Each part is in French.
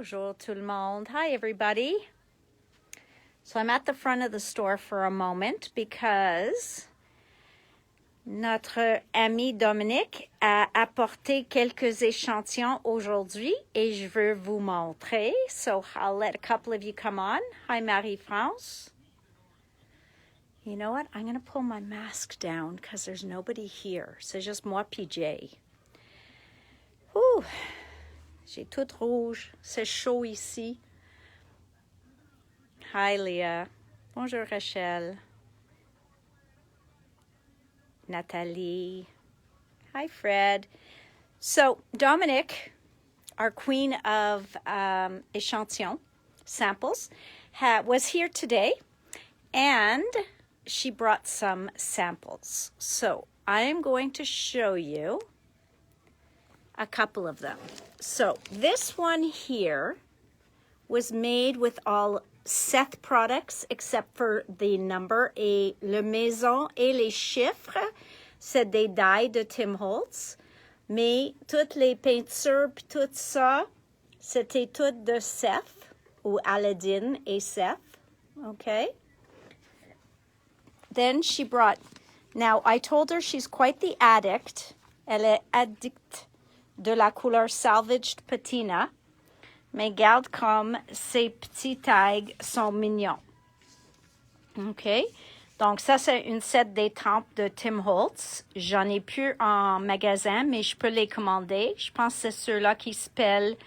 Bonjour tout le monde. Hi everybody. So I'm at the front of the store for a moment because notre ami Dominique a apporté quelques échantillons aujourd'hui et je veux vous montrer. So I'll let a couple of you come on. Hi Marie-France. You know what? I'm going to pull my mask down because there's nobody here. C'est juste moi PJ. Ouh, j'ai tout rouge. C'est chaud ici. Hi Leah. Bonjour Rachel. Nathalie. Hi Fred. So Dominique, our queen of échantillons, samples, was here today and she brought some samples. So I am going to show you a couple of them. So this one here was made with all Seth products except for the number et le maison et les chiffres, c'est des die de Tim Holtz. Mais toutes les peintures, tout ça, c'était tout de Seth ou Aladdin et Seth. Okay. Then she brought, now I told her she's quite the addict. Elle est addict de la couleur salvaged patina. Mais regarde comme ces petits tags sont mignons. OK? Donc, ça, c'est une set d'étampes de Tim Holtz. J'en ai plus en magasin, mais je peux les commander. Je pense que c'est ceux-là qui s'appellent...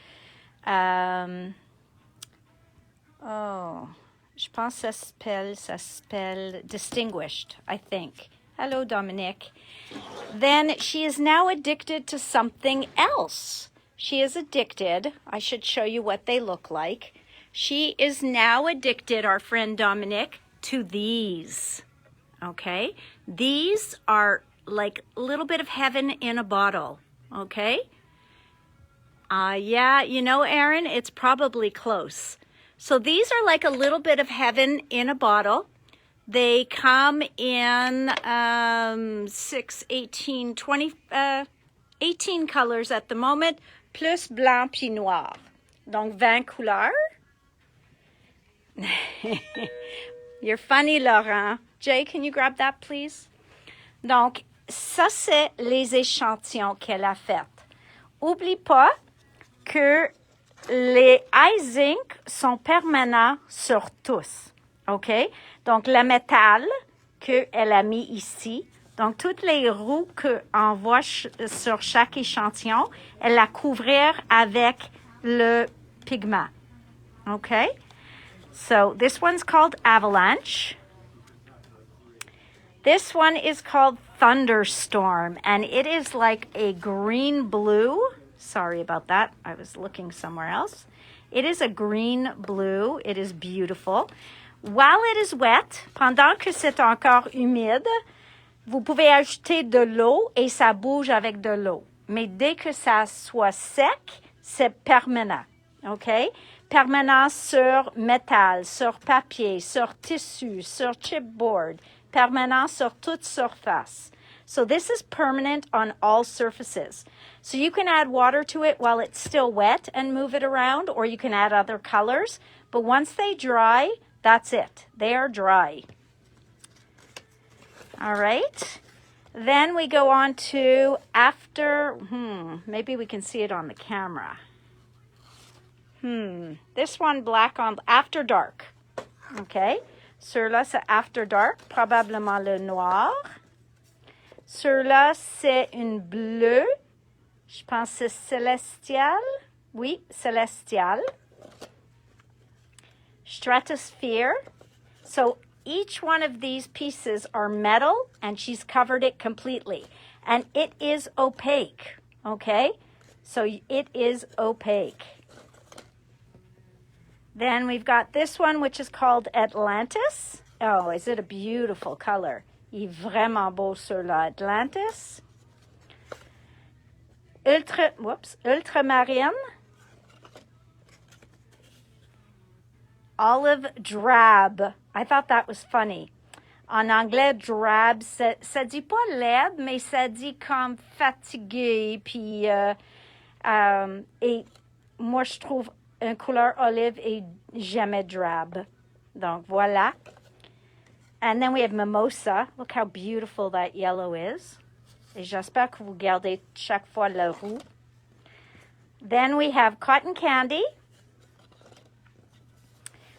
je pense que ça s'appelle Distinguished, I think. Hello, Dominique. Then she is now addicted to something else. She is addicted. I should show you what they look like. She is now addicted, our friend Dominique, to these. Okay? These are like a little bit of heaven in a bottle. Okay? Yeah, you know, Erin, it's probably close. So these are like a little bit of heaven in a bottle. They come in 6, 18, 20, 18 colors at the moment, plus blanc puis noir. Donc 20 couleurs. You're funny, Laurent. Jay, can you grab that, please? Donc, ça, c'est les échantillons qu'elle a faits. Oublie pas que les ice ink sont permanents sur tous. OK? Donc, le métal qu'elle a mis ici, donc toutes les roues qu'on voit sur chaque échantillon, elle la couvrir avec le pigment. OK? So, this one's called Avalanche. This one is called Thunderstorm, and it is like a green-blue. Sorry about that. I was looking somewhere else. It is a green-blue. It is beautiful. While it is wet, pendant que c'est encore humide, vous pouvez ajouter de l'eau et ça bouge avec de l'eau. Mais dès que ça soit sec, c'est permanent. OK? Permanent sur métal, sur papier, sur tissu, sur chipboard. Permanent sur toute surface. So this is permanent on all surfaces. So you can add water to it while it's still wet and move it around, or you can add other colors. But once they dry, that's it. They are dry. All right. Then we go on to after, maybe we can see it on the camera. This one black on After Dark. Okay. Ceux-là, c'est After Dark, probablement le noir. Ceux-là, c'est une bleue. Je pense que c'est Célestial. Oui, Célestial. Stratosphere. So each one of these pieces are metal, and she's covered it completely. And it is opaque, okay? So it is opaque. Then we've got this one, which is called Atlantis. Oh, is it a beautiful color? Il est vraiment beau celui-là, Atlantis. Ultramarine. Olive drab. I thought that was funny. En anglais, drab, ça dit pas laide, mais ça dit comme fatigué. Puis, et moi, je trouve une couleur olive et jamais drab. Donc, voilà. And then we have mimosa. Look how beautiful that yellow is. Et j'espère que vous gardez chaque fois le roux. Then we have cotton candy.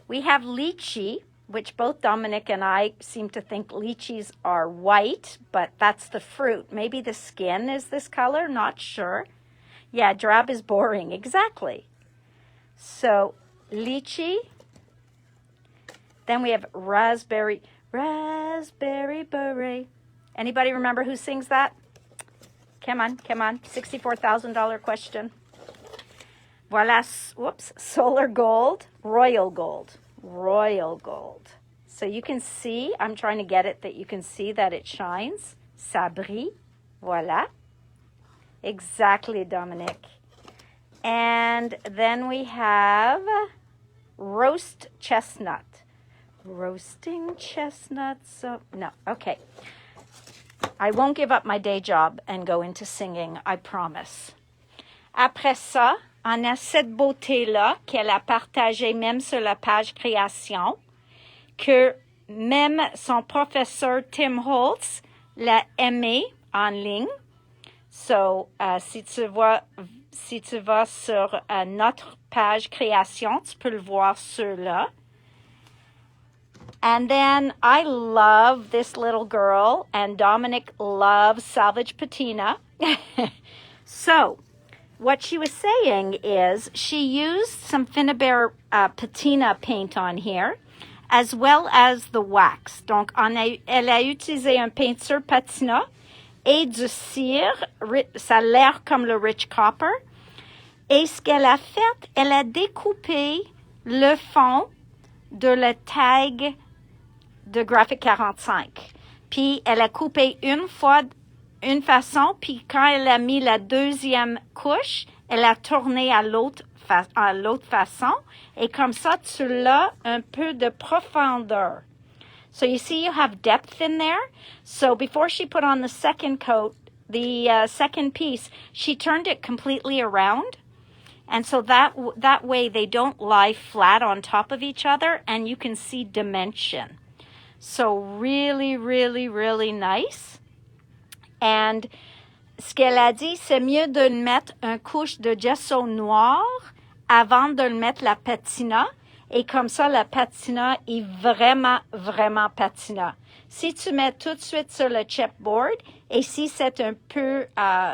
We have lychee, which both Dominic and I seem to think lychees are white, but that's the fruit. Maybe the skin is this color, not sure. Yeah, drab is boring, exactly. So, lychee. Then we have raspberry beret. Anybody remember who sings that? Come on, $64,000 question. Voilà, whoops, solar gold, royal gold. So you can see, I'm trying to get it that you can see that it shines. Ça brille, voilà. Exactly, Dominic. And then we have roast chestnut. Roasting chestnuts. So, no, okay. I won't give up my day job and go into singing, I promise. Après ça, on a cette beauté-là qu'elle a partagée même sur la page création, que même son professeur Tim Holtz l'a aimé en ligne. So, si tu vas sur notre page création, tu peux le voir sur là. And then I love this little girl, and Dominic loves salvage patina. So, what she was saying is she used some Finnabair patina paint on here, as well as the wax. Donc, elle a utilisé un peinture patina et du cire. Ça a l'air comme le rich copper. Et ce qu'elle a fait, elle a découpé le fond de la tag de Graphic 45. Puis, elle a coupé une fois, une façon, puis quand elle a mis la deuxième couche, elle a tourné à l'autre façon. Et comme ça, tu l'as un peu de profondeur. So you see you have depth in there. So before she put on the second coat, the second piece, she turned it completely around. And so that way they don't lie flat on top of each other and you can see dimension. So really, really, really nice. And ce qu'elle a dit, c'est mieux de mettre une couche de gesso noir avant de mettre la patina. Et comme ça, la patina est vraiment, vraiment patina. Si tu mets tout de suite sur le chipboard, et si c'est un peu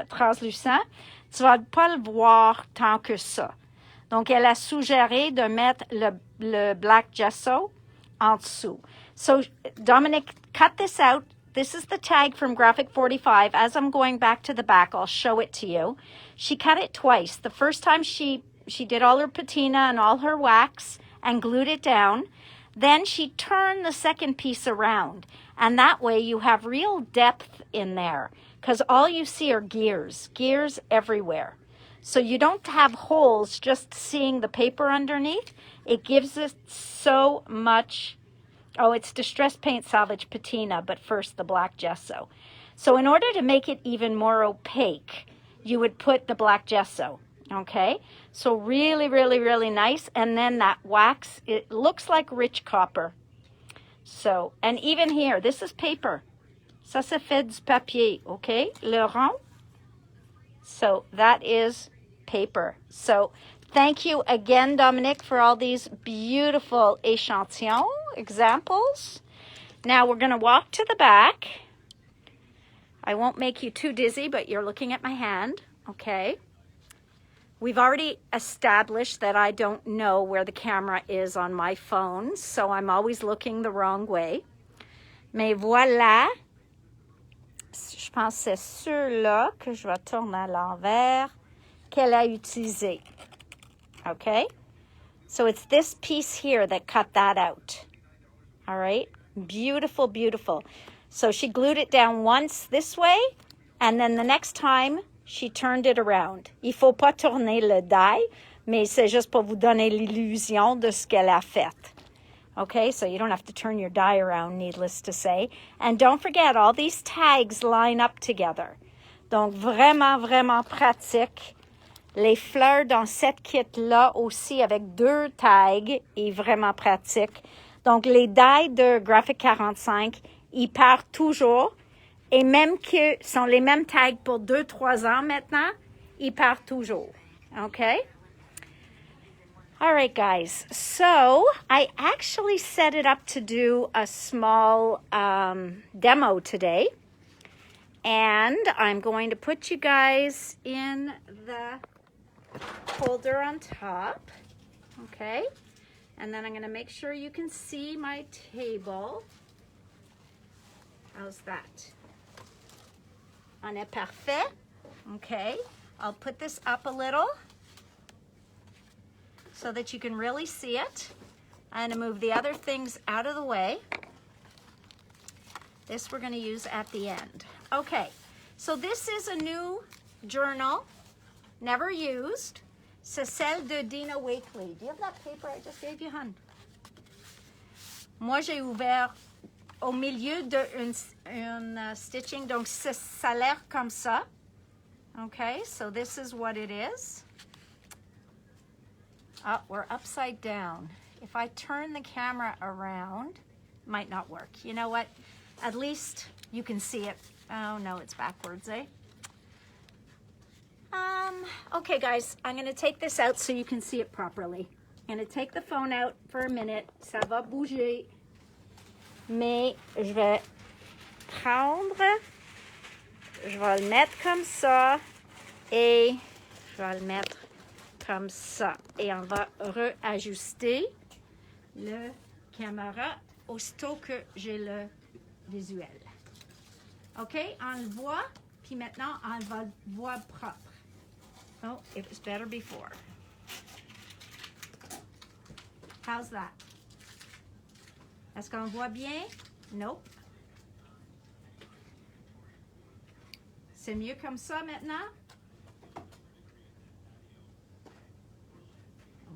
translucent, tu vas pas le voir tant que ça. Donc, elle a suggéré de mettre le black gesso en dessous. So, Dominic, cut this out. This is the tag from Graphic 45. As I'm going back to the back, I'll show it to you. She cut it twice. The first time she did all her patina and all her wax and glued it down. Then she turned the second piece around. And that way you have real depth in there. Because all you see are gears everywhere. So you don't have holes just seeing the paper underneath. It gives it so much. Oh, it's Distress Paint Salvage Patina, but first the black gesso. So in order to make it even more opaque, you would put the black gesso, okay? So really, really, really nice. And then that wax, it looks like rich copper. So, and even here, this is paper. Ça se fait du papier, okay? Le rond. So that is paper. So thank you again, Dominic, for all these beautiful échantillons, examples. Now we're going to walk to the back. I won't make you too dizzy, but you're looking at my hand, okay? We've already established that I don't know where the camera is on my phone, so I'm always looking the wrong way. Mais voilà. Je pense que c'est ceux-là que je vais tourner à l'envers qu'elle a utilisé. Okay? So it's this piece here that cut that out. All right? Beautiful, beautiful. So she glued it down once this way, and then the next time she turned it around. Il ne faut pas tourner le die, mais c'est juste pour vous donner l'illusion de ce qu'elle a fait. Okay, so you don't have to turn your die around, needless to say. And don't forget, all these tags line up together. Donc, vraiment, vraiment pratique Les fleurs dans cette kit-là aussi avec 2 tags est vraiment pratique. Donc, les dies de Graphic 45, ils partent toujours. Et même que sont les mêmes tags pour 2-3 ans maintenant, ils partent toujours. Okay? All right, guys. So, I actually set it up to do a small demo today. And I'm going to put you guys in the holder on top. Okay? And then I'm going to make sure you can see my table. How's that? On est parfait. Okay. I'll put this up a little so that you can really see it. I'm going to move the other things out of the way. This we're going to use at the end. Okay. So this is a new journal, never used. C'est celle de Dina Wakley. Do you have that paper I just gave you, hon? Moi, j'ai ouvert au milieu d'une stitching, donc ça a l'air comme ça. Okay, so this is what it is. Oh, we're upside down. If I turn the camera around, it might not work. You know what? At least you can see it. Oh, no, it's backwards, eh? Okay, guys, I'm going to take this out so you can see it properly. I'm going to take the phone out for a minute. Ça va bouger. Mais je vais prendre, je vais le mettre comme ça et je vais le mettre comme ça. Et on va réajuster le caméra aussitôt que j'ai le visuel. OK, on le voit, puis maintenant on va le voir propre. Oh, it was better before. How's that? Est-ce qu'on voit bien? Nope. C'est mieux comme ça maintenant?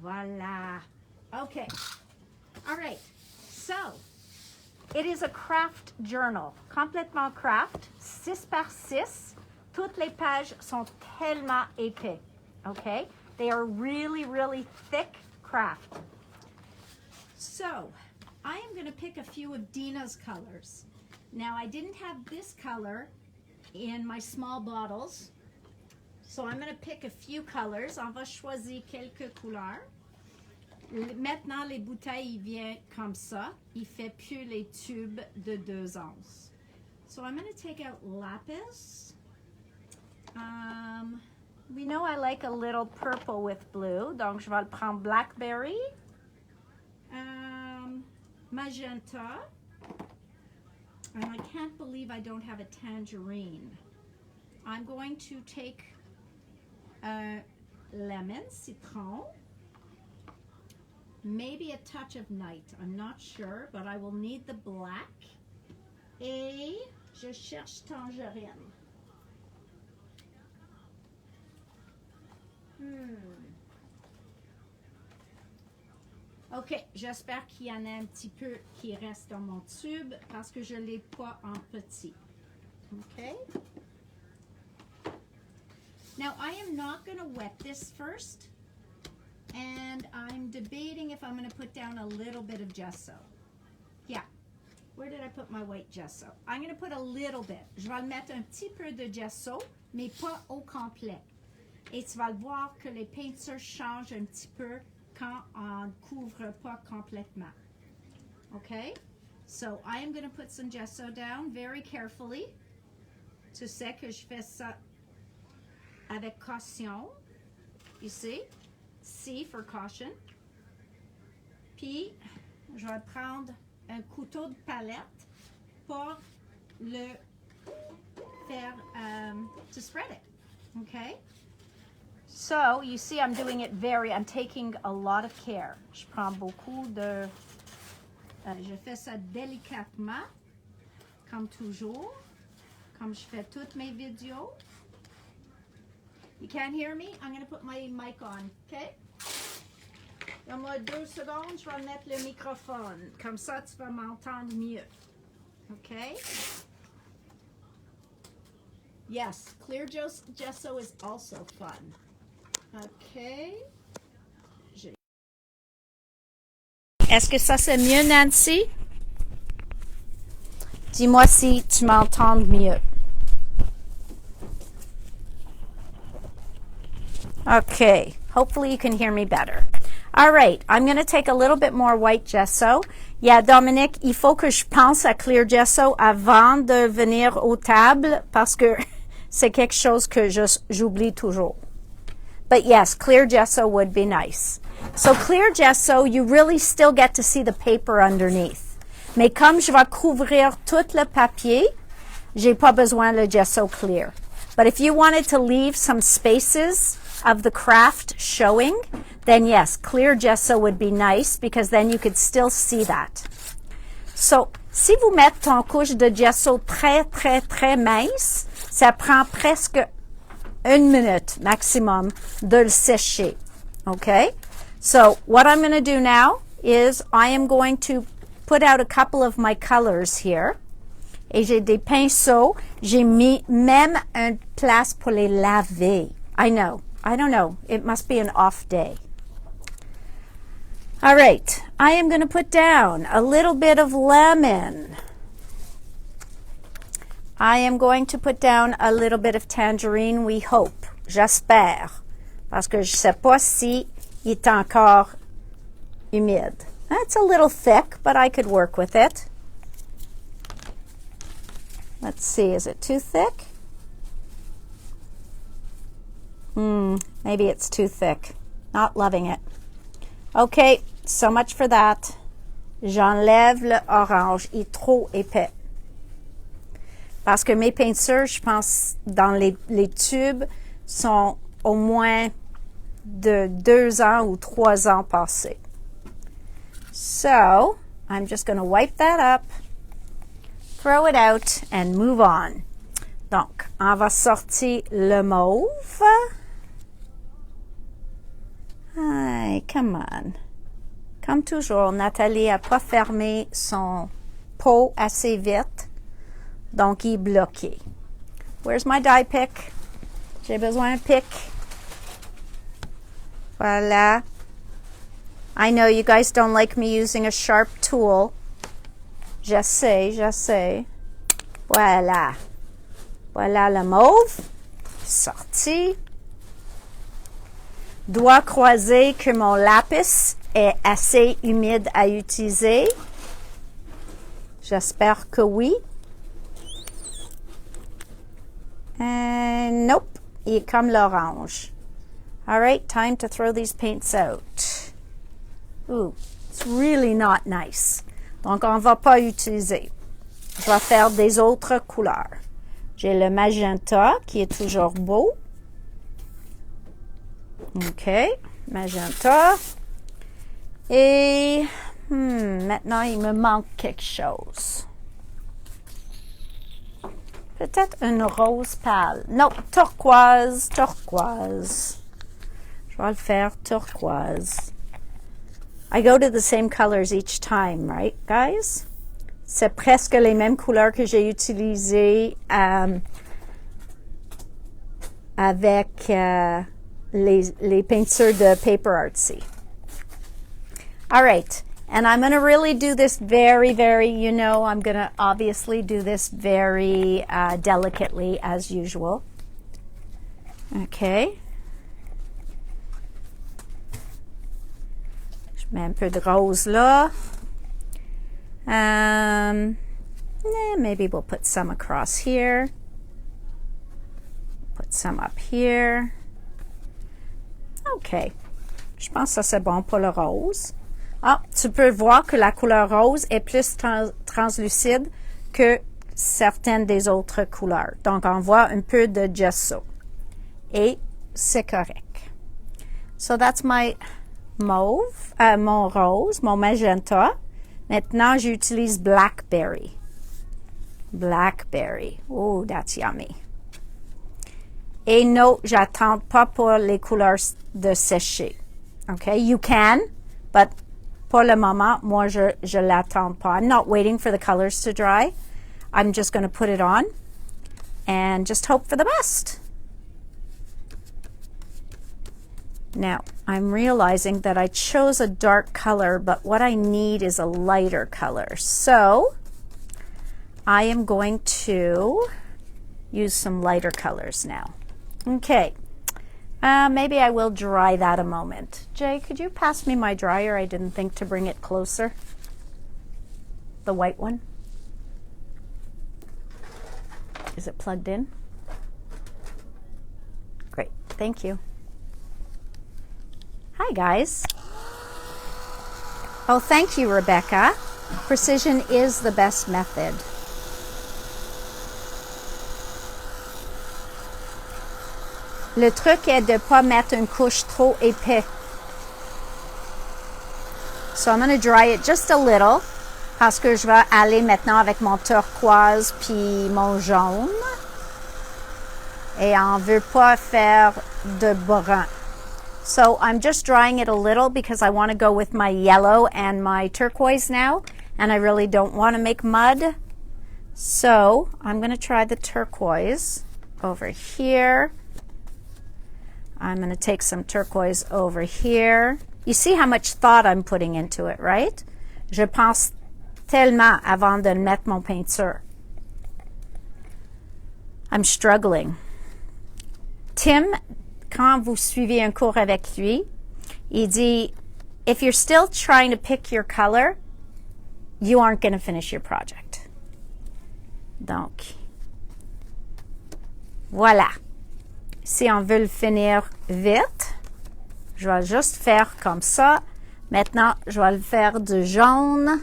Voilà. Okay. All right. So, it is a craft journal. Complètement craft. 6 par 6. Toutes les pages sont tellement épais. Okay? They are really, really thick craft. So, I am going to pick a few of Dina's colors. Now, I didn't have this color in my small bottles, so I'm going to pick a few colors. On va choisir quelques couleurs. Maintenant, les bouteilles, il vient comme ça. Il fait plus les tubes de 2 onces. So I'm going to take out lapis. We know I like a little purple with blue, donc je vais le prendre blackberry. Magenta, and I can't believe I don't have a tangerine. I'm going to take lemon, citron, maybe a touch of night. I'm not sure, but I will need the black. Et je cherche tangerine. OK, j'espère qu'il y en a un petit peu qui reste dans mon tube parce que je ne l'ai pas en petit. OK? Now, I am not going to wet this first, and I'm debating if I'm going to put down a little bit of gesso. Yeah. Where did I put my white gesso? I'm going to put a little bit. Je vais le mettre un petit peu de gesso, mais pas au complet. Et tu vas le voir que les peintures changent un petit peu quand on ne couvre pas complètement. Okay? So I am going to put some gesso down very carefully. Tu sais que je fais ça avec caution. You see? C for caution. Puis, je vais prendre un couteau de palette pour le faire, to spread it. Okay? So, you see I'm doing it I'm taking a lot of care. Je prends beaucoup de, je fais ça délicatement, comme toujours, comme je fais toutes mes vidéos. You can't hear me? I'm going to put my mic on, okay? Donne-moi 2 secondes, je vais mettre le microphone. Comme ça, tu vas m'entendre mieux. Okay? Yes, clear gesso is also fun. OK. Est-ce que ça c'est mieux, Nancy? Dis-moi si tu m'entends mieux. Okay, hopefully you can hear me better. All right, I'm going to take a little bit more white gesso. Yeah, Dominique, il faut que je pense à clear gesso avant de venir aux tables parce que c'est quelque chose que j'oublie toujours. But yes, clear gesso would be nice. So clear gesso, you really still get to see the paper underneath. Mais comme je vais couvrir tout le papier, j'ai pas besoin le gesso clear. But if you wanted to leave some spaces of the craft showing, then yes, clear gesso would be nice because then you could still see that. So, si vous mettez ton couche de gesso très, très, très mince, ça prend presque 1 minute maximum de le sécher. Okay? So, what I'm going to do now is I am going to put out a couple of my colors here. Et j'ai des pinceaux. J'ai mis même une place pour les laver. I know. I don't know. It must be an off day. All right. I am going to put down a little bit of lemon. I am going to put down a little bit of tangerine, we hope. J'espère. Parce que je sais pas si il est encore humide. It's a little thick, but I could work with it. Let's see, is it too thick? Maybe it's too thick. Not loving it. Okay, so much for that. J'enlève le orange. Il est trop épais. Parce que mes peintures, je pense, dans les tubes, sont au moins de 2 ans ou 3 ans passés. So, I'm just going to wipe that up, throw it out, and move on. Donc, on va sortir le mauve. Hey, come on. Comme toujours, Nathalie n'a pas fermé son pot assez vite, donc il est bloqué. Where's my die pick? J'ai besoin d'un pic. Voilà. I know you guys don't like me using a sharp tool. Je sais. Voilà. Voilà le mauve. Sorti. Doigt croisé que mon lapis est assez humide à utiliser. J'espère que oui. Nope. Il est comme l'orange. All right, time to throw these paints out. Ooh, it's really not nice. Donc, on ne va pas utiliser. Je vais faire des autres couleurs. J'ai le magenta qui est toujours beau. OK, magenta. Et maintenant, il me manque quelque chose. Peut-être une rose pâle. Non, turquoise. Je vais le faire turquoise. I go to the same colors each time, right, guys? C'est presque les mêmes couleurs que j'ai utilisées avec les peintures de Paper Artsy. All right. And I'm going to really do this very, very, I'm going to obviously do this very delicately as usual. Okay. Je mets un peu de rose là. Maybe we'll put some across here. Put some up here. OK. Je pense que ça c'est bon pour le rose. Ah, tu peux voir que la couleur rose est plus translucide que certaines des autres couleurs. Donc, on voit un peu de gesso. Et c'est correct. So, that's my mauve, mon rose, mon magenta. Maintenant, j'utilise blackberry. Blackberry. Oh, that's yummy. Et non, j'attends pas pour les couleurs de sécher. Okay, you can, but pour le moment, moi, je l'attends pas. I'm not waiting for the colors to dry. I'm just going to put it on and just hope for the best. Now, I'm realizing that I chose a dark color, but what I need is a lighter color. So, I am going to use some lighter colors now. Okay. Maybe I will dry that a moment. Jay, could you pass me my dryer? I didn't think to bring it closer. The white one. Is it plugged in? Great, thank you. Hi guys. Oh, thank you, Rebecca. Precision is the best method. Le truc est de ne pas mettre une couche trop épais. So I'm going to dry it just a little parce que je vais aller maintenant avec mon turquoise puis mon jaune. Et on ne veut pas faire de brun. So I'm just drying it a little because I want to go with my yellow and my turquoise now. And I really don't want to make mud. So I'm going to try the turquoise over here. I'm going to take some turquoise over here. You see how much thought I'm putting into it, right? Je pense tellement avant de mettre mon peinture. I'm struggling. Tim, quand vous suivez un cours avec lui, il dit, if you're still trying to pick your color, you aren't going to finish your project. Donc, voilà. Si on veut le finir vite, je vais juste faire comme ça. Maintenant, je vais le faire du jaune.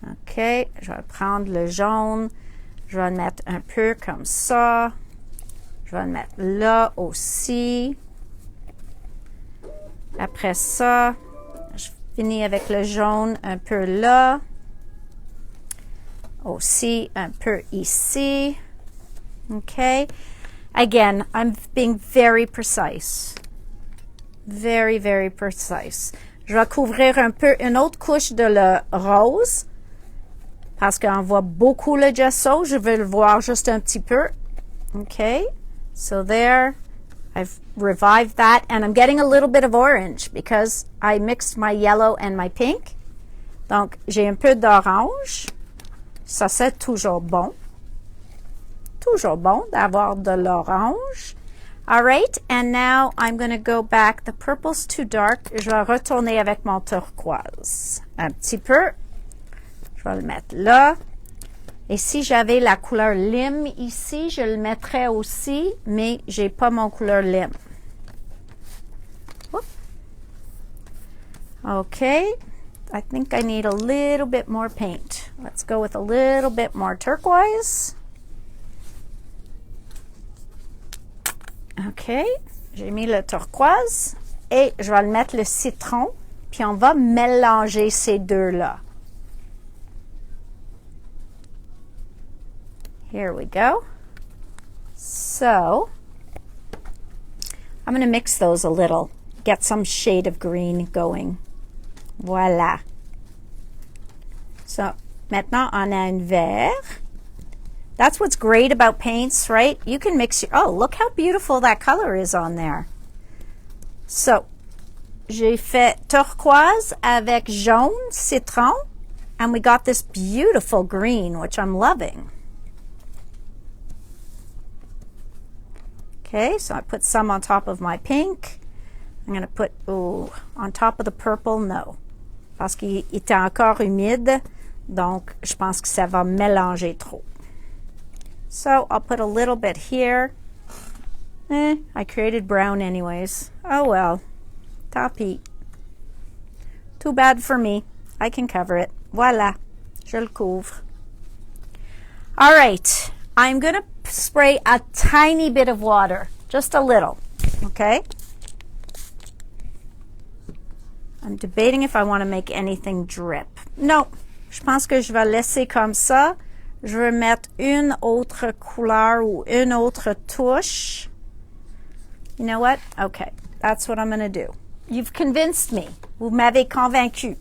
OK, je vais prendre le jaune. Je vais le mettre un peu comme ça. Je vais le mettre là aussi. Après ça, je finis avec le jaune un peu là. Aussi un peu ici. Okay. Again, I'm being very precise. Very, very precise. Je vais couvrir un peu une autre couche de le rose parce qu'on voit beaucoup le gesso. Je veux le voir juste un petit peu. Okay. So there, I've revived that and I'm getting a little bit of orange because I mixed my yellow and my pink. Donc, j'ai un peu d'orange. Ça, c'est toujours bon. Toujours bon d'avoir de l'orange. All right, and now I'm going to go back. The purple's too dark. Je vais retourner avec mon turquoise. Un petit peu. Je vais le mettre là. Et si j'avais la couleur lime ici, je le mettrais aussi, mais j'ai pas mon couleur lime. Whoop. Okay, I think I need a little bit more paint. Let's go with a little bit more turquoise. OK, j'ai mis le turquoise et je vais le mettre le citron, puis on va mélanger ces deux-là. Here we go. So, I'm going to mix those a little, get some shade of green going. Voilà. So, maintenant on a un vert. That's what's great about paints, right? You can mix your, oh, look how beautiful that color is on there. So, j'ai fait turquoise avec jaune, citron, and we got this beautiful green, which I'm loving. Okay, so I put some on top of my pink. I'm going to put, oh, on top of the purple, no. Parce qu'il était encore humide, donc je pense que ça va mélanger trop. So I'll put a little bit here. I created brown anyways. Oh well. Tant pis. Too bad for me. I can cover it. Voilà. Je le couvre. All right. I'm going to spray a tiny bit of water. Just a little. Okay? I'm debating if I want to make anything drip. No. Je pense que je vais laisser comme ça. Je vais mettre une autre couleur ou une autre touche. You know what? Okay, that's what I'm going to do. You've convinced me. Vous m'avez convaincu.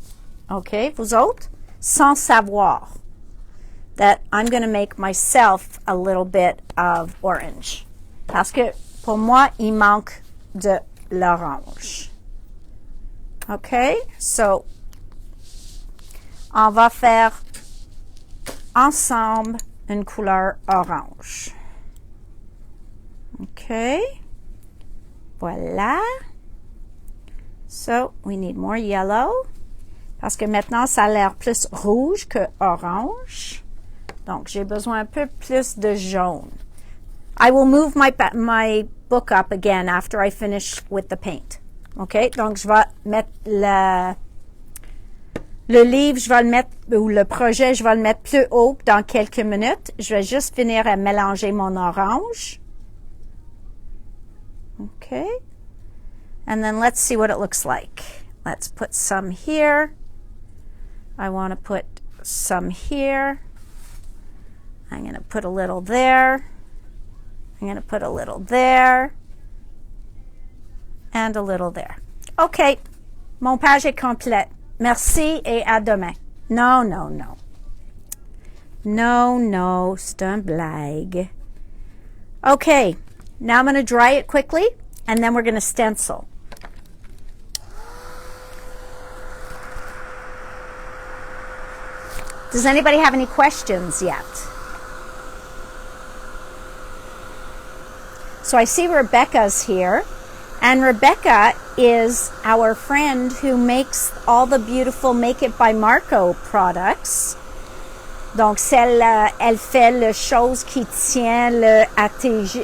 Okay, vous autres? Sans savoir that I'm going to make myself a little bit of orange. Parce que Pour moi, il manque de l'orange. OK? So, on va faire ensemble une couleur orange. OK? Voilà. So, we need more yellow. Parce que maintenant, ça a l'air plus rouge que orange. Donc, j'ai besoin un peu plus de jaune. I will move my book up again after I finish with the paint. OK? Donc, je vais mettre le livre, je vais le mettre, ou le projet, je vais le mettre plus haut dans quelques minutes. Je vais juste finir à mélanger mon orange. OK? And then let's see what it looks like. Let's put some here. I want to put some here. I'm going to put a little there. I'm going to put a little there. And a little there. OK. Mon page est complète. Merci et à demain. Non, non, non. Non, non, c'est un blague. OK. Now I'm going to dry it quickly, and then we're going to stencil. Does anybody have any questions yet? So I see Rebecca's here, and Rebecca is our friend who makes all the beautiful Make It by Marco products. Donc, elle fait le chose qui tient le ATG.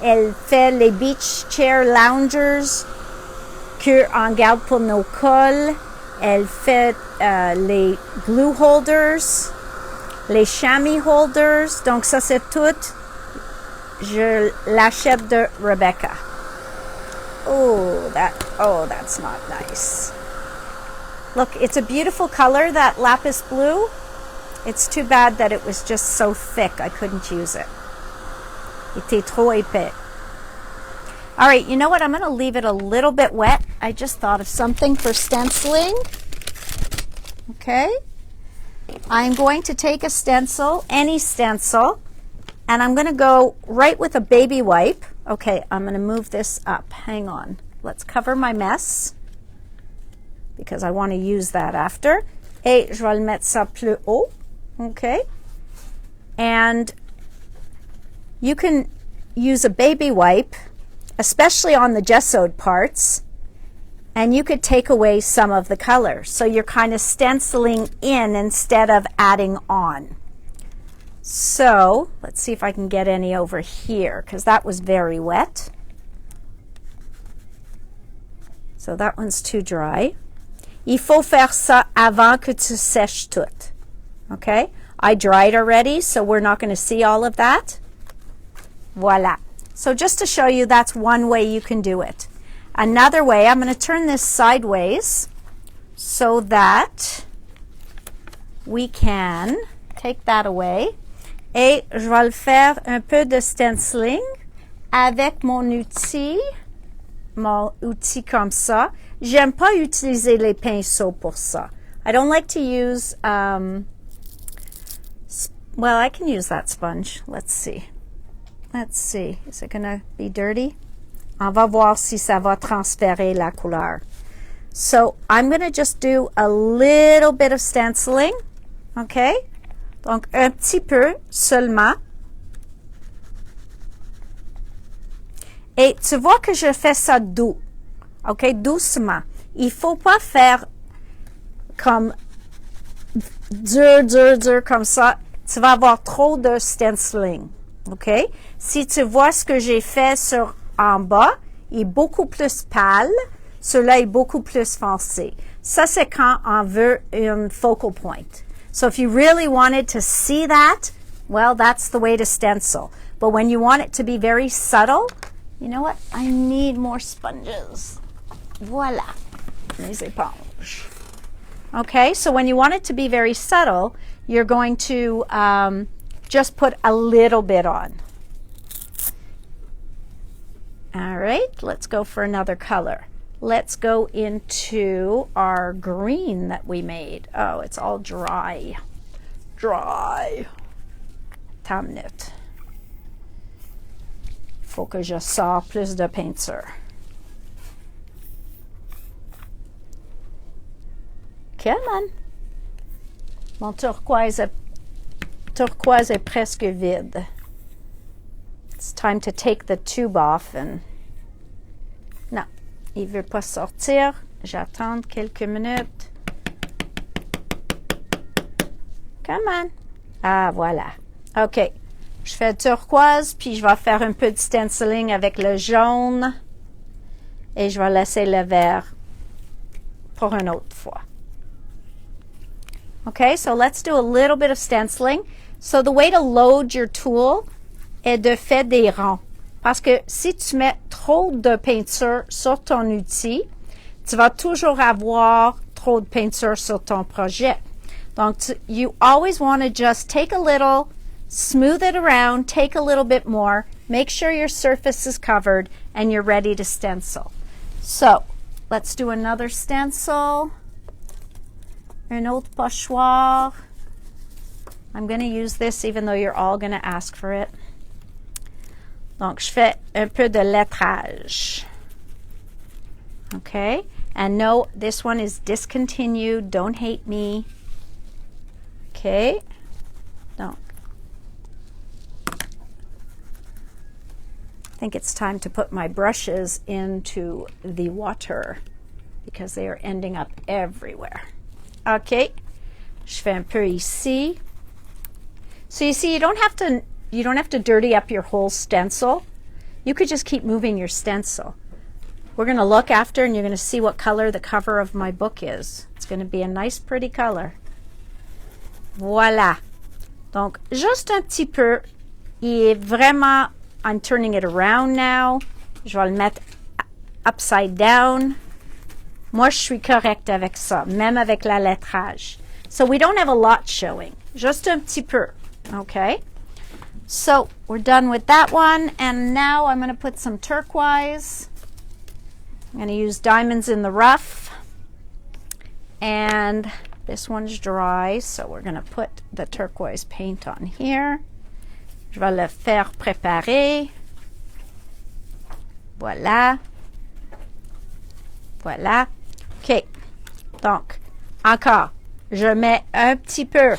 Elle fait les beach chair loungers qu'on garde pour nos cols. Elle fait les glue holders, les chamois holders. Donc, ça, c'est tout. Je l'achète de Rebecca. Oh, that's not nice. Look, it's a beautiful color, that lapis blue. It's too bad that it was just so thick. I couldn't use it. Il était trop épais. All right, you know what? I'm going to leave it a little bit wet. I just thought of something for stenciling. Okay. I'm going to take a stencil, any stencil, and I'm going to go right with a baby wipe. Okay, I'm going to move this up. Hang on. Let's cover my mess because I want to use that after. Et je vais le mettre ça plus haut. Okay. And you can use a baby wipe, especially on the gessoed parts, and you could take away some of the color. So you're kind of stenciling in instead of adding on. So let's see if I can get any over here because that was very wet. So that one's too dry. Il faut faire ça avant que tu sèches tout. Okay? I dried already, so we're not going to see all of that. Voila. So just to show you, that's one way you can do it. Another way, I'm going to turn this sideways so that we can take that away. Et je vais le faire un peu de stenciling avec mon outil comme ça. J'aime pas utiliser les pinceaux pour ça. I don't like to use, well, I can use that sponge. Let's see. Let's see. Is it going to be dirty? On va voir si ça va transférer la couleur. So I'm going to just do a little bit of stenciling. Okay? Donc, un petit peu seulement. Et tu vois que je fais ça doux. OK? Doucement. Il faut pas faire comme dur comme ça. Tu vas avoir trop de stenciling. OK? Si tu vois ce que j'ai fait sur en bas, il est beaucoup plus pâle. Celui-là est beaucoup plus foncé. Ça, c'est quand on veut une focal point. So if you really wanted to see that, well, that's the way to stencil. But when you want it to be very subtle, you know what? I need more sponges. Voila. Les éponges. Okay, so when you want it to be very subtle, you're going to just put a little bit on. All right, let's go for another color. Let's go into our green that we made. Oh, it's all dry. Dry. Tamnit. faut que je sors plus de peinture. Come on. Mon turquoise est presque vide. It's time to take the tube off and... Non, il veut pas sortir. J'attends quelques minutes. Come on. Ah, voilà. OK. Je fais turquoise, puis je vais faire un peu de stenciling avec le jaune. Et je vais laisser le vert pour une autre fois. Okay, so let's do a little bit of stenciling. So the way to load your tool est de faire des ronds. Parce que si tu mets trop de peinture sur ton outil, tu vas toujours avoir trop de peinture sur ton projet. Donc, you always want to just take a little, smooth it around, take a little bit more, make sure your surface is covered, and you're ready to stencil. So, let's do another stencil. Un autre pochoir. I'm going to use this even though you're all going to ask for it. Donc, je fais un peu de lettrage. Okay? And no, this one is discontinued. Don't hate me. Okay? Donc, I think it's time to put my brushes into the water because they are ending up everywhere. OK. Je fais un peu ici. So you see, you don't have to dirty up your whole stencil. You could just keep moving your stencil. We're going to look after and you're going to see what color the cover of my book is. It's going to be a nice pretty color. Voilà. Donc, juste un petit peu. Il est vraiment, I'm turning it around now. Je vais le mettre upside down. Moi, je suis correcte avec ça, même avec la lettrage. So we don't have a lot showing, just un petit peu, okay? So we're done with that one, and now I'm going to put some turquoise. I'm going to use diamonds in the rough, and this one's dry, so we're going to put the turquoise paint on here. Je vais le faire préparer. Voilà. Voilà. OK. Donc, encore, je mets un petit peu.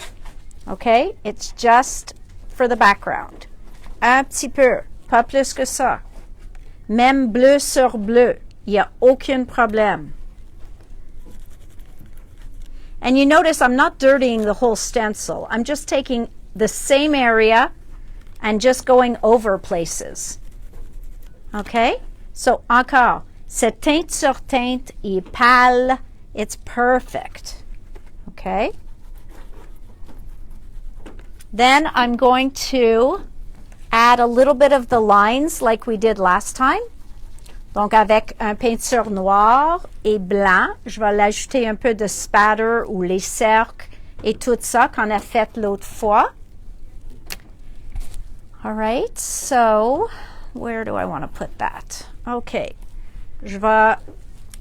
OK? It's just for the background. Un petit peu. Pas plus que ça. Même bleu sur bleu. Il n'y a aucun problème. And you notice I'm not dirtying the whole stencil. I'm just taking the same area and just going over places. OK? So, encore. Cette teinte sur teinte est pâle. It's perfect. Okay? Then I'm going to add a little bit of the lines like we did last time. Donc, avec un peinture noire et blanc, je vais l'ajouter un peu de spatter ou les cercles et tout ça qu'on a fait l'autre fois. All right, so where do I want to put that? Okay. Je vais,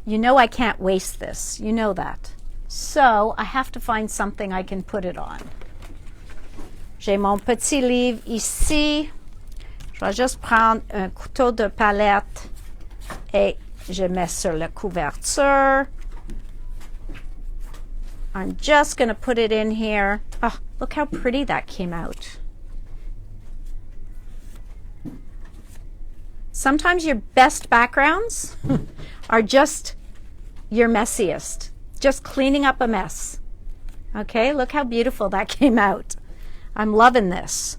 you know I can't waste this. You know that. So I have to find something I can put it on. J'ai mon petit livre ici. Je vais juste prendre un couteau de palette et je mets sur la couverture. I'm just going to put it in here. Oh, look how pretty that came out. Sometimes your best backgrounds are just your messiest. Just cleaning up a mess. Okay, look how beautiful that came out. I'm loving this.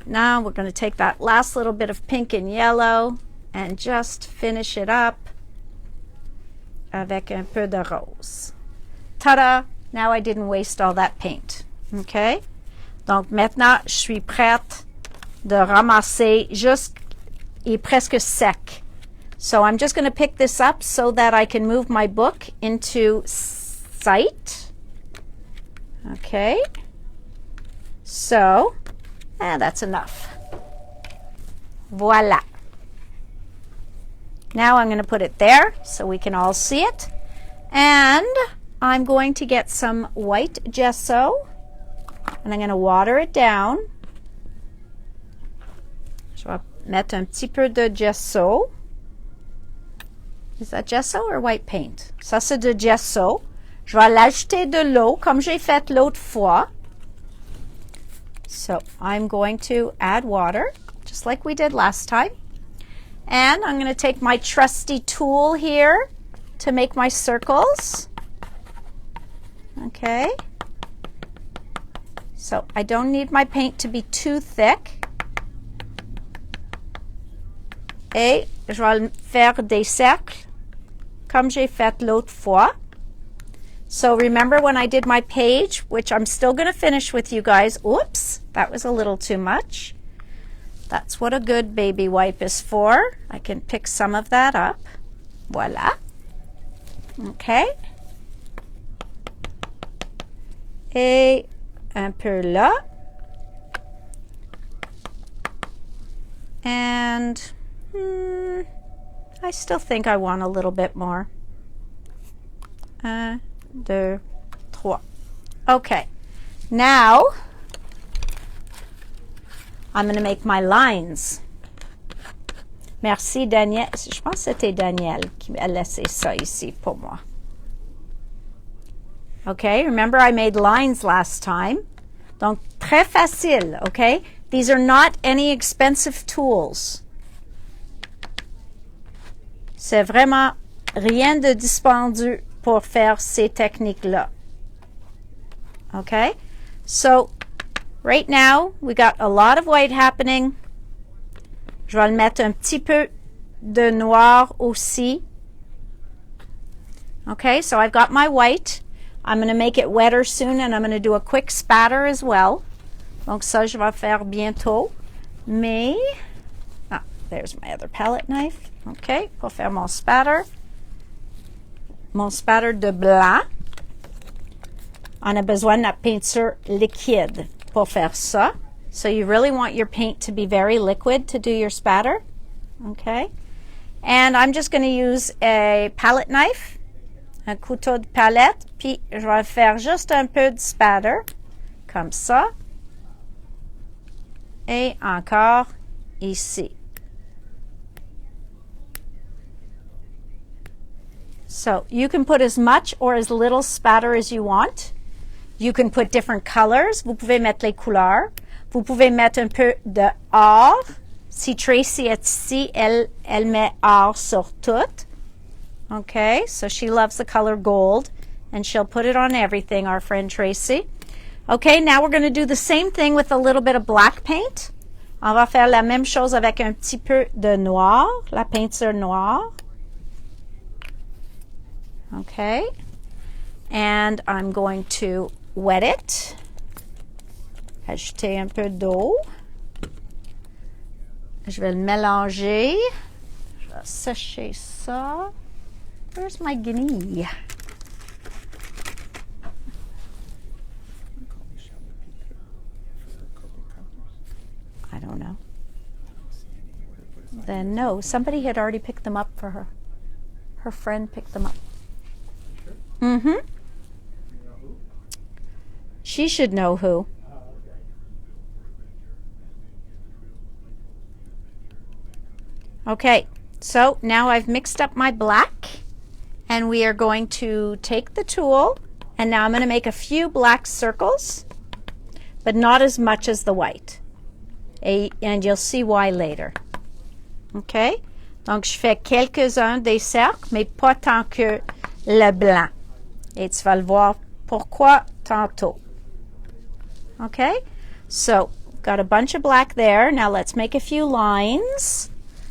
Now we're going to take that last little bit of pink and yellow and just finish it up avec un peu de rose. Ta-da! Now I didn't waste all that paint. Okay? Donc maintenant, je suis prête de ramasser juste est presque sec. So I'm just going to pick this up so that I can move my book into sight. Okay. So, that's enough. Voila. Now I'm going to put it there so we can all see it. And I'm going to get some white gesso and I'm going to water it down. mettre un petit peu de gesso. Is that gesso or white paint? Ça, c'est de gesso. Je vais l'ajouter de l'eau, comme j'ai fait l'autre fois. So I'm going to add water, just like we did last time. And I'm going to take my trusty tool here to make my circles. Okay. So I don't need my paint to be too thick. Et je vais faire des cercles comme j'ai fait l'autre fois. So remember when I did my page, which I'm still going to finish with you guys. Oops, that was a little too much. That's what a good baby wipe is for. I can pick some of that up. Voila. Okay. Et un peu là. And I still think I want a little bit more. 1, 2, 3. Okay. Now I'm going to make my lines. Merci Daniel. Je pense que c'était Daniel qui a laissé ça ici pour moi. Okay, remember I made lines last time. Donc, très facile, okay? These are not any expensive tools. C'est vraiment rien de dispendieux pour faire ces techniques-là. Okay? So, right now, we got a lot of white happening. Je vais le mettre un petit peu de noir aussi. Okay, so I've got my white. I'm going to make it wetter soon, and I'm going to do a quick spatter as well. Donc ça, je vais faire bientôt. Mais, there's my other palette knife. Okay, pour faire mon spatter. Mon spatter de blanc. On a besoin de la peinture liquide pour faire ça. So you really want your paint to be very liquid to do your spatter. Okay. And I'm just going to use a palette knife, un couteau de palette, puis je vais faire juste un peu de spatter, comme ça. Et encore ici. So you can put as much or as little spatter as you want. You can put different colors. Vous pouvez mettre les couleurs. Vous pouvez mettre un peu de or. Si Tracy est ici, elle met or sur tout. Okay, so she loves the color gold, and she'll put it on everything, our friend Tracy. Okay, now we're going to do the same thing with a little bit of black paint. On va faire la même chose avec un petit peu de noir, la peinture noire. Okay, and I'm going to wet it. Ajouter un peu d'eau. Je vais le mélanger. Je vais sécher ça. Where's my guinea? I don't know. Then no, somebody had already picked them up for her. Her friend picked them up. Mm-hmm. She should know who. Okay, so now I've mixed up my black, and we are going to take the tool, and now I'm going to make a few black circles, but not as much as the white. And you'll see why later. Okay? Donc, je fais quelques-uns des cercles, mais pas tant que le blanc. Et tu vas le voir pourquoi tantôt. Okay? So, got a bunch of black there. Now let's make a few lines.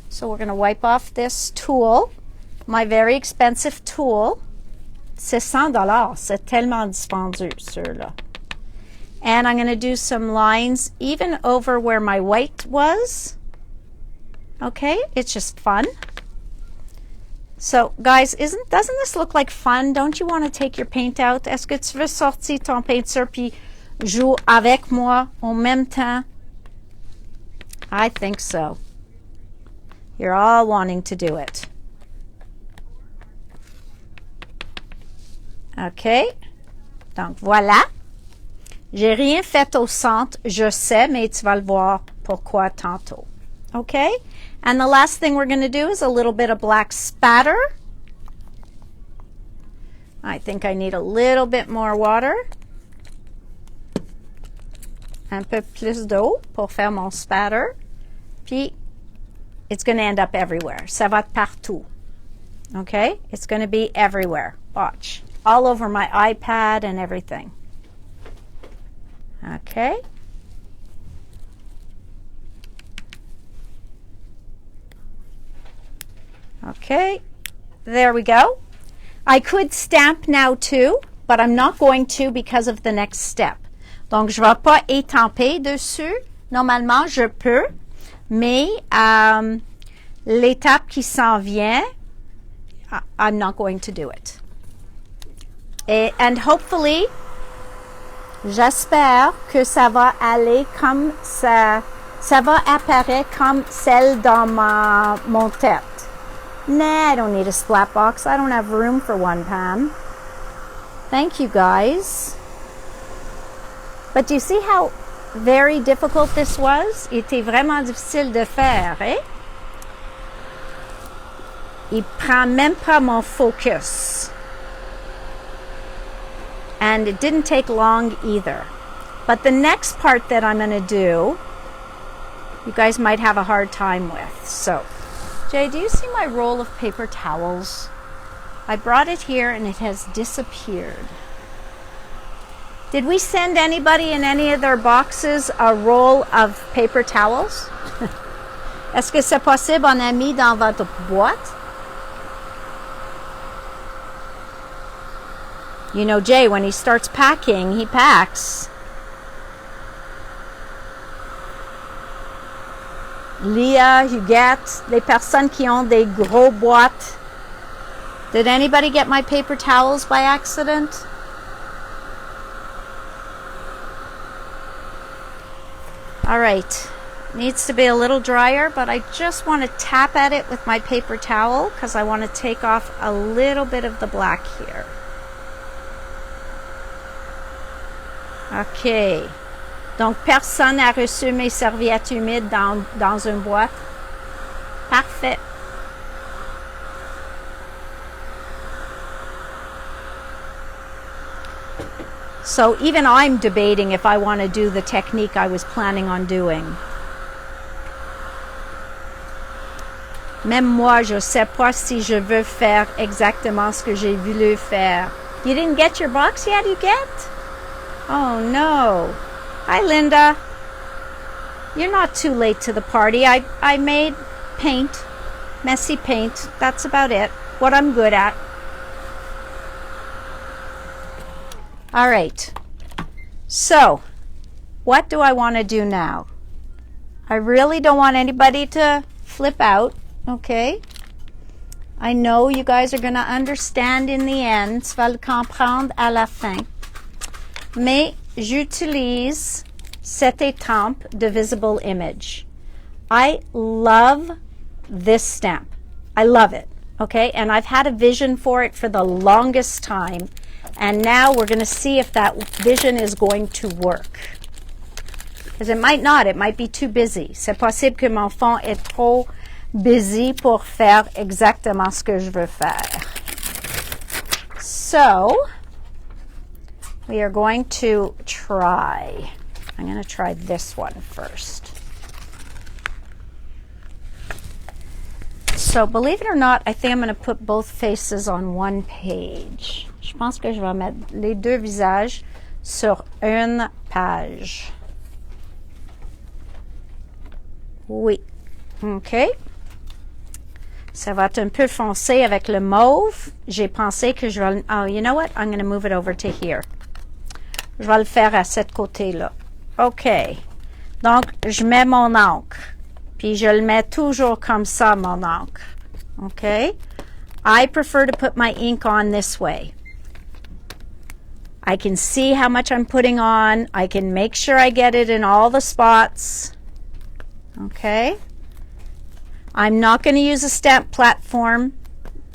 So we're going to wipe off this tool, my very expensive tool. C'est $100. C'est tellement dispendieux, ceux-là. And I'm going to do some lines even over where my white was. Okay, it's just fun. So, guys, doesn't this look like fun? Don't you want to take your paint out? Est-ce que tu veux sortir ton peinture puis jouer avec moi en même temps? I think so. You're all wanting to do it. OK. Donc, voilà. J'ai rien fait au centre, je sais, mais tu vas le voir pourquoi tantôt. Okay? And the last thing we're going to do is a little bit of black spatter. I think I need a little bit more water. Un peu plus d'eau pour faire mon spatter. Puis, it's going to end up everywhere. Ça va partout. Okay? It's going to be everywhere. Watch. All over my iPad and everything. Okay? Okay. There we go. I could stamp now too, but I'm not going to because of the next step. Donc, je ne vais pas étamper dessus. Normalement, je peux, mais l'étape qui s'en vient, I'm not going to do it. And hopefully, j'espère que ça va aller comme ça va apparaître comme celle dans mon tête. Nah, I don't need a splat box. I don't have room for one, Pam. Thank you, guys. But do you see how very difficult this was? Il était vraiment difficile de faire, eh? Il prend même pas mon focus. And it didn't take long either. But the next part that I'm going to do, you guys might have a hard time with. So, Jay, do you see my roll of paper towels? I brought it here and it has disappeared. Did we send anybody in any of their boxes a roll of paper towels? Est-ce que c'est possible, on a mis dans votre boîte? You know, Jay, when he starts packing, he packs. Leah, Huguette, les personnes qui ont des gros boîtes. Did anybody get my paper towels by accident? All right, needs to be a little drier, but I just want to tap at it with my paper towel because I want to take off a little bit of the black here. OK. Donc, personne n'a reçu mes serviettes humides dans une boîte. Parfait. So even I'm debating if I want to do the technique I was planning on doing. Même moi, je ne sais pas si je veux faire exactement ce que j'ai voulu faire. You didn't get your box yet, you get? Oh no. Hi, Linda. You're not too late to the party. I made paint, messy paint. That's about it. What I'm good at. All right. So, what do I want to do now? I really don't want anybody to flip out, okay? I know you guys are going to understand in the end. Tu vas le comprendre à la fin. Mais j'utilise cette étampe de visible image. I love this stamp. I love it, okay? And I've had a vision for it for the longest time. And now we're going to see if that vision is going to work. Because it might not. It might be too busy. C'est possible que mon fond est trop busy pour faire exactement ce que je veux faire. So, we are going to try. I'm going to try this one first. So, believe it or not, I think I'm going to put both faces on one page. Je pense que je vais mettre les deux visages sur une page. Oui. OK. Ça va être un peu foncé avec le mauve. J'ai pensé que je vais... Oh, you know what? I'm going to move it over to here. Je vais le faire à ce côté-là. OK. Donc, je mets mon encre. Puis, je le mets toujours comme ça, mon encre. OK? I prefer to put my ink on this way. I can see how much I'm putting on. I can make sure I get it in all the spots. Okay? I'm not going to use a stamp platform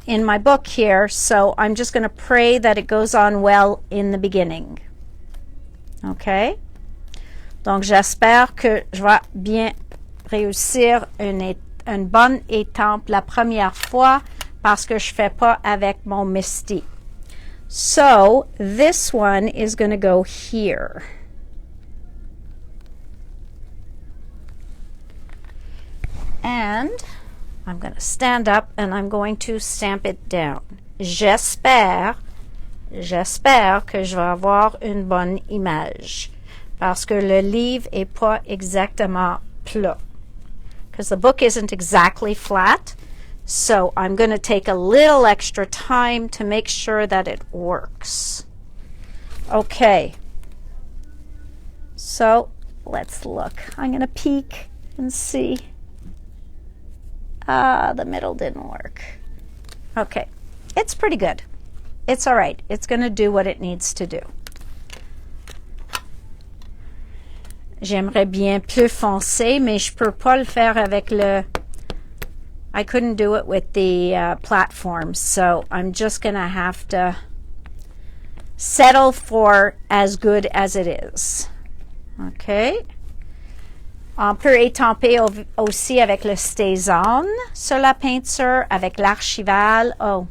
in my book here, so I'm just going to pray that it goes on well in the beginning. Okay? Donc, j'espère que je vais bien réussir une bonne étampe la première fois parce que je fais pas avec mon Misty. So this one is going to go here. And I'm going to stand up and I'm going to stamp it down. J'espère que je vais avoir une bonne image parce que le livre est pas exactement plat. Because the book isn't exactly flat, so I'm going to take a little extra time to make sure that it works. Okay, so let's look. I'm going to peek and see. The middle didn't work. Okay, it's pretty good. It's all right. It's going to do what it needs to do. J'aimerais bien plus foncé, mais je peux pas le faire avec le... I couldn't do it with the platform, so I'm just going to have to settle for as good as it is. Okay. On peut étamper aussi avec le Stazon sur la peinture, avec l'archival. Oh,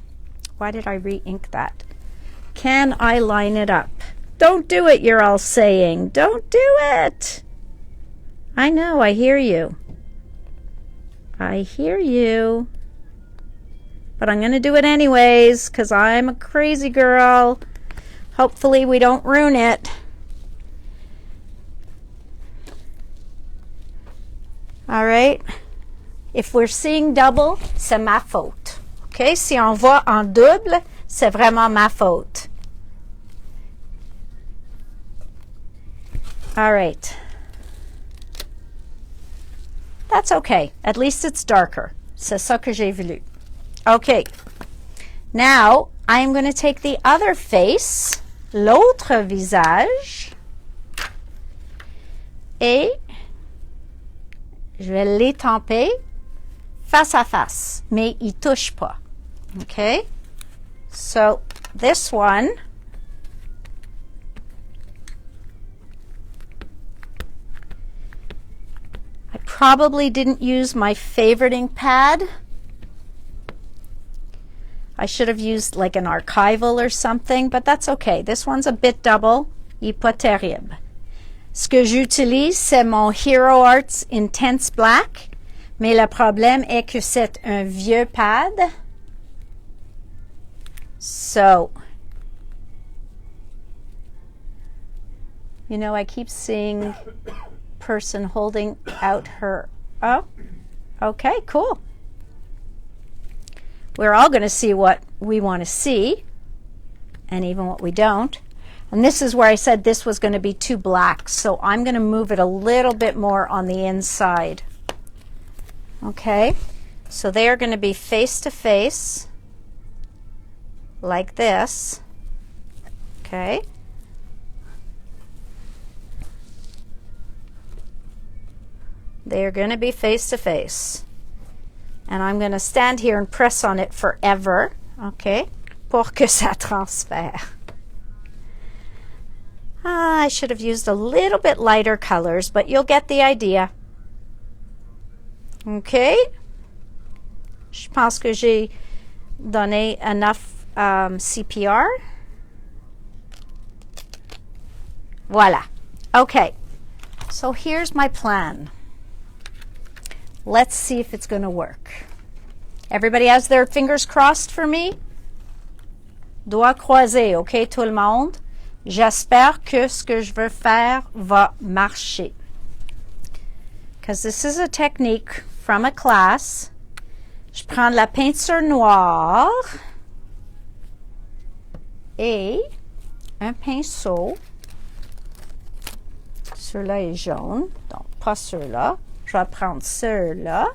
why did I re-ink that? Can I line it up? Don't do it, you're all saying. Don't do it. I know, I hear you. I hear you. But I'm going to do it anyways because I'm a crazy girl. Hopefully we don't ruin it. All right. If we're seeing double, c'est ma faute. OK? Si on voit en double, c'est vraiment ma faute. All right. That's okay. At least it's darker. C'est ça que j'ai voulu. Okay. Now, I'm going to take the other face, l'autre visage, et je vais l'étamper face à face, mais il touche pas. Okay? So, this one, I probably didn't use my favorite ink pad. I should have used like an archival or something, but that's okay. This one's a bit double. Il est pas terrible. Ce que j'utilise, c'est mon Hero Arts Intense Black, mais le problème est que c'est un vieux pad. So, you know, I keep seeing person holding out her, oh, okay, cool. We're all going to see what we want to see, and even what we don't. And this is where I said this was going to be too black, so I'm going to move it a little bit more on the inside. Okay, so they are going to be face to face, like this. Okay. They're going to be face to face. And I'm going to stand here and press on it forever, okay, pour que ça transfère. I should have used a little bit lighter colors, but you'll get the idea. Okay. Je pense que j'ai donné enough CPR. Voilà. Okay. So here's my plan. Let's see if it's going to work. Everybody has their fingers crossed for me? Doigts croisés, okay, tout le monde? J'espère que ce que je veux faire va marcher. Because this is a technique from a class. Je prends de la peinture noire et un pinceau. Celui-là est jaune, donc pas celui-là. Je vais prendre ceux-là.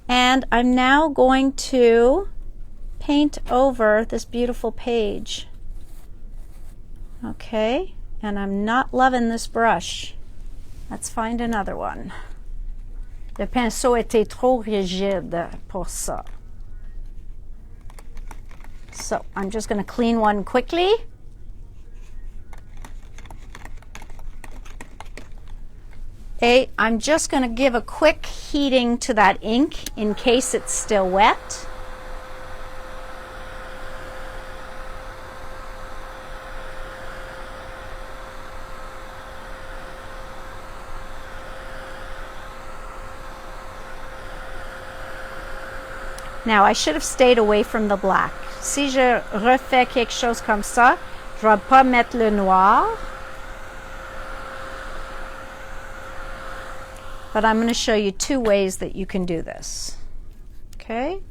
And I'm now going to paint over this beautiful page. Okay, and I'm not loving this brush. Let's find another one. Le pinceau était trop rigide pour ça. So I'm just going to clean one quickly. Okay, I'm just going to give a quick heating to that ink in case it's still wet. Now, I should have stayed away from the black. Si je refais quelque chose comme ça, je ne vais pas mettre le noir. But I'm going to show you two ways that you can do this. Okay?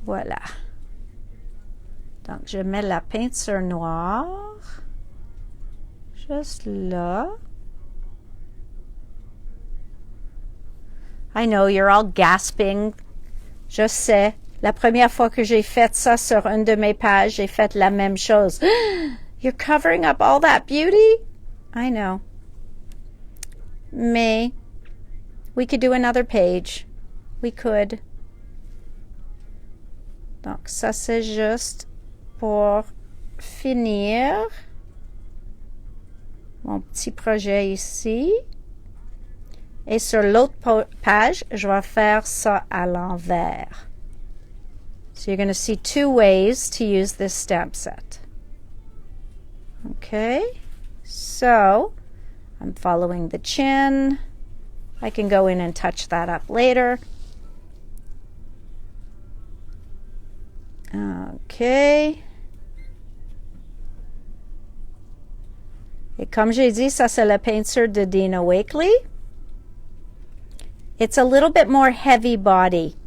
Voilà. Donc, je mets la peinture noire juste là. I know you're all gasping. Je sais. La première fois que j'ai fait ça sur une de mes pages, j'ai fait la même chose. You're covering up all that beauty? I know. Mais we could do another page. We could. Donc, ça c'est juste pour finir mon petit projet ici. Et sur l'autre page, je vais faire ça à l'envers. So you're going to see two ways to use this stamp set. Okay, so I'm following the chin. I can go in and touch that up later. Okay. Et comme j'ai dit, ça c'est la peinture de Dina Wakley. It's a little bit more heavy body.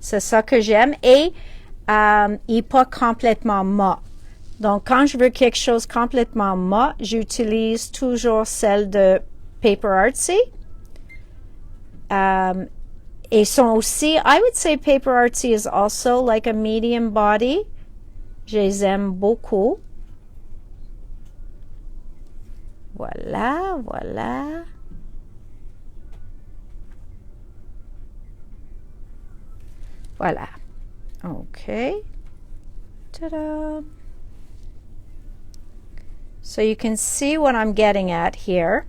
C'est ça que j'aime. Et il n'est pas complètement mat. Donc, quand je veux quelque chose complètement mat, j'utilise toujours celle de Paper Artsy. Et sont aussi, I would say Paper Artsy is also like a medium body. Je les aime beaucoup. Voilà, voilà. Voilà. Okay. Ta-da. So you can see what I'm getting at here.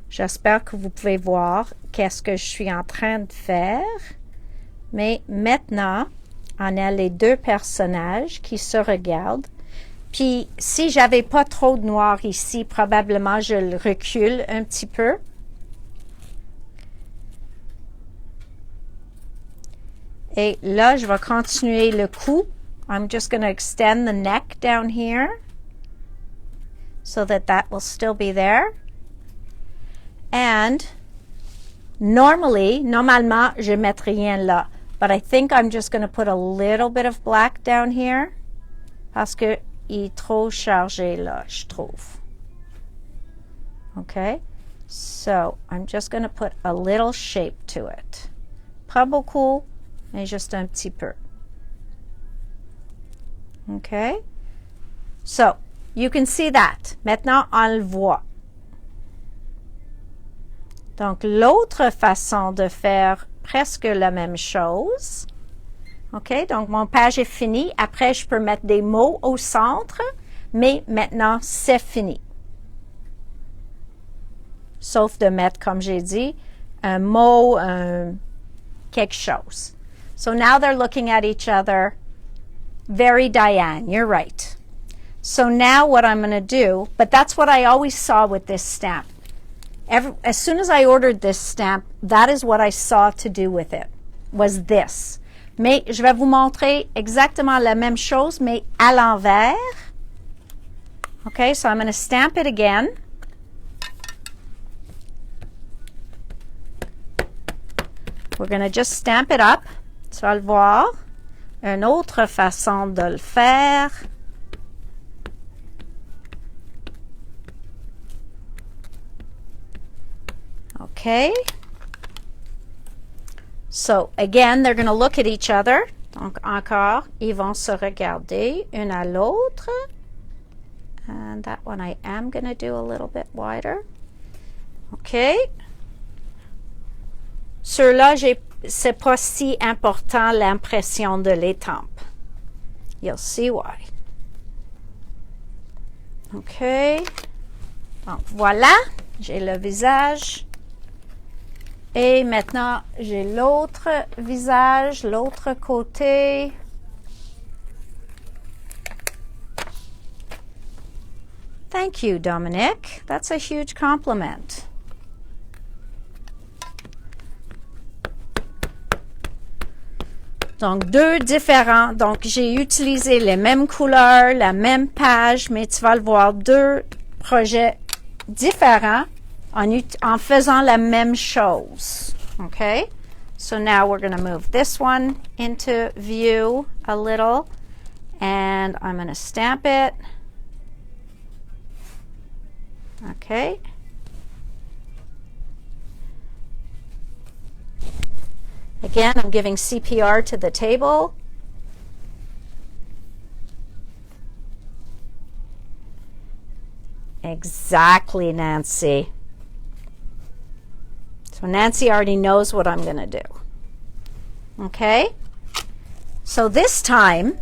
J'espère que vous pouvez voir qu'est-ce que je suis en train de faire. Mais maintenant, on a les deux personnages qui se regardent. Puis, si j'avais pas trop de noir ici, probablement je le recule un petit peu. Et là, je vais continuer le cou. I'm just going to extend the neck down here so that that will still be there. And normalement, je ne mets rien là. But I think I'm just going to put a little bit of black down here parce que il est trop chargé là, je trouve. Okay? So, I'm just going to put a little shape to it. Pas beaucoup, mais juste un petit peu. Okay? So, you can see that. Maintenant, on le voit. Donc, l'autre façon de faire presque la même chose. OK? Donc, mon page est finie. Après, je peux mettre des mots au centre. Mais maintenant, c'est fini. Sauf de mettre, comme j'ai dit, un mot, quelque chose. So now they're looking at each other. Very Diane, you're right. So now what I'm going to do, but that's what I always saw with this stamp. As soon as I ordered this stamp, that is what I saw to do with it, was this. Mais je vais vous montrer exactement la même chose, mais à l'envers. Okay, so I'm going to stamp it again. We're going to just stamp it up. Tu vas le voir. Une autre façon de le faire. Okay. So, again, they're going to look at each other. Donc, encore, ils vont se regarder une à l'autre. And that one I am going to do a little bit wider. Okay. Ceux-là, c'est pas si important l'impression de l'étampe. You'll see why. OK. Donc, voilà, j'ai le visage. Et maintenant, j'ai l'autre visage, l'autre côté. Thank you, Dominic. That's a huge compliment. Donc, deux différents. Donc, j'ai utilisé les mêmes couleurs, la même page, mais tu vas le voir, deux projets différents en faisant la même chose. Okay? So now we're going to move this one into view a little, and I'm going to stamp it. Okay. Again, I'm giving CPR to the table. Exactly, Nancy. So Nancy already knows what I'm going to do. Okay? So this time,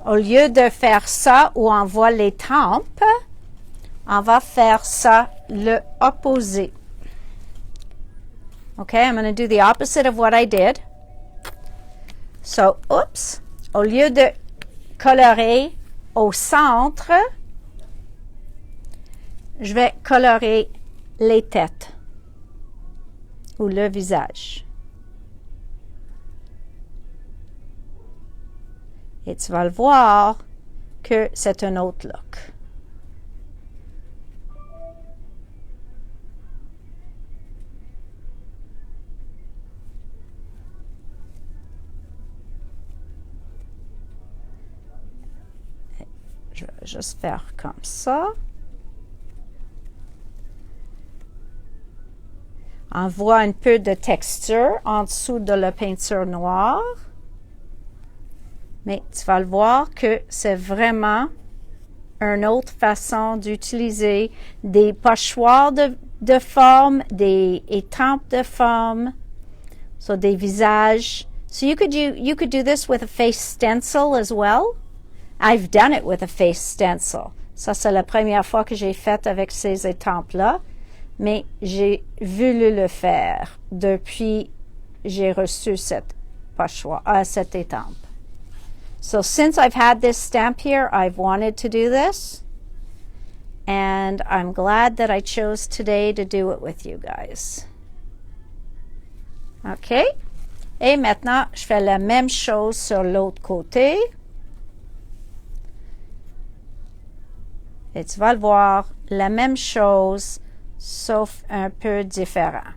au lieu de faire ça où on voit les tempes, on va faire ça le opposé. Okay, I'm going to do the opposite of what I did. So, oops, au lieu de colorer au centre, je vais colorer les têtes ou le visage. Et tu vas le voir que c'est un autre look. Je vais juste faire comme ça. On voit un peu de texture en dessous de la peinture noire. Mais tu vas le voir que c'est vraiment une autre façon d'utiliser des pochoirs de forme, des étampes de forme, so des visages. So you could do this with a face stencil as well. I've done it with a face stencil. Ça, c'est la première fois que j'ai fait avec ces étampes-là, mais j'ai voulu le faire depuis j'ai reçu cette étampe. So since I've had this stamp here, I've wanted to do this, and I'm glad that I chose today to do it with you guys. OK? Et maintenant, je fais la même chose sur l'autre côté. Et tu vas le voir, la même chose, sauf un peu différent.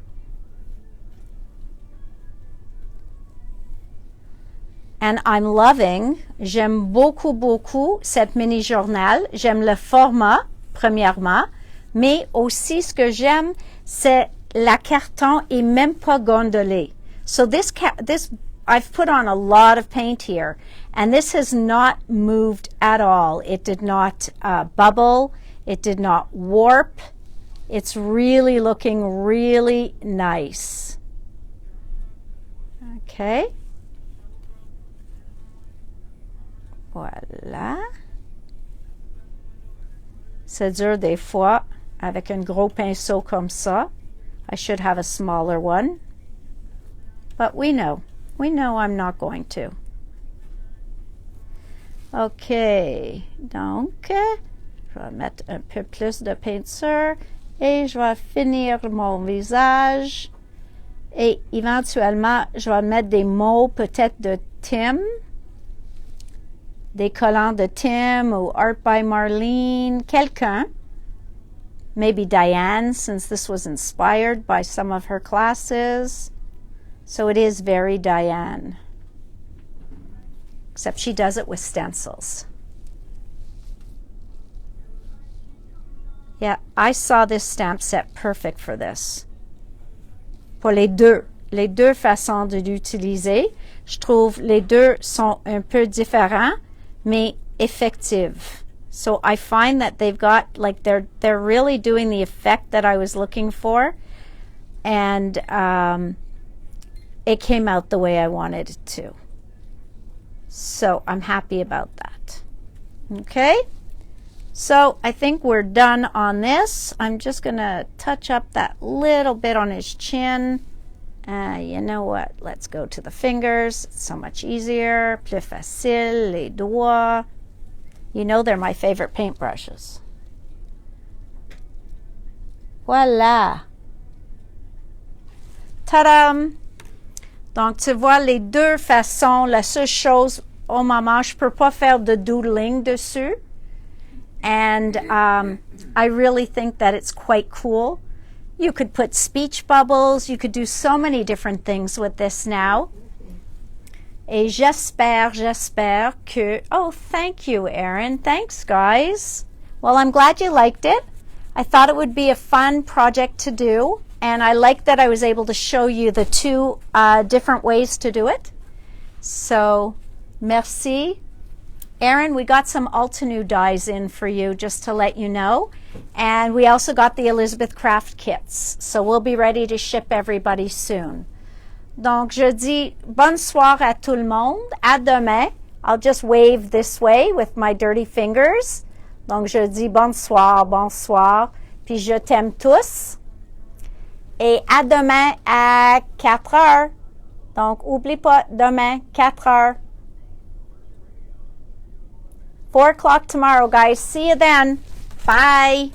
And I'm loving, j'aime beaucoup, beaucoup cette mini-journal. J'aime le format, premièrement, mais aussi ce que j'aime, c'est la carton est même pas gondolée. So this I've put on a lot of paint here, and this has not moved at all. It did not bubble. It did not warp. It's really looking really nice. Okay. Voilà. C'est dur des fois avec un gros pinceau comme ça. I should have a smaller one. But we know I'm not going to. OK. Donc, je vais mettre un peu plus de peinture et je vais finir mon visage. Et éventuellement, je vais mettre des mots peut-être de Tim, des collants de Tim ou Art by Marlene, quelqu'un. Maybe Diane, since this was inspired by some of her classes. So it is very Diane. Except she does it with stencils. Yeah, I saw this stamp set perfect for this. Pour les deux façons de l'utiliser. Je trouve les deux sont un peu différents, mais effective. So I find that they've got, like, they're really doing the effect that I was looking for, and it came out the way I wanted it to. So I'm happy about that. Okay? So I think we're done on this. I'm just going to touch up that little bit on his chin. You know what? Let's go to the fingers. It's so much easier. Plus facile, les doigts. You know they're my favorite paintbrushes. Voilà. Tadam! Donc, tu vois les deux façons. La seule chose, au moment, je ne peux pas faire de doodling dessus. And I really think that it's quite cool. You could put speech bubbles. You could do so many different things with this now. Et j'espère que... Oh, thank you, Erin. Thanks, guys. Well, I'm glad you liked it. I thought it would be a fun project to do. And I like that I was able to show you the two different ways to do it. So, merci. Erin, we got some Altenew dies in for you, just to let you know. And we also got the Elizabeth Craft kits. So we'll be ready to ship everybody soon. Donc, je dis bonsoir à tout le monde. À demain. I'll just wave this way with my dirty fingers. Donc, je dis bonsoir, bonsoir. Puis je t'aime tous. Et à demain à 4 heures. Donc, oublie pas, demain, 4 heures. 4 o'clock tomorrow, guys. See you then. Bye.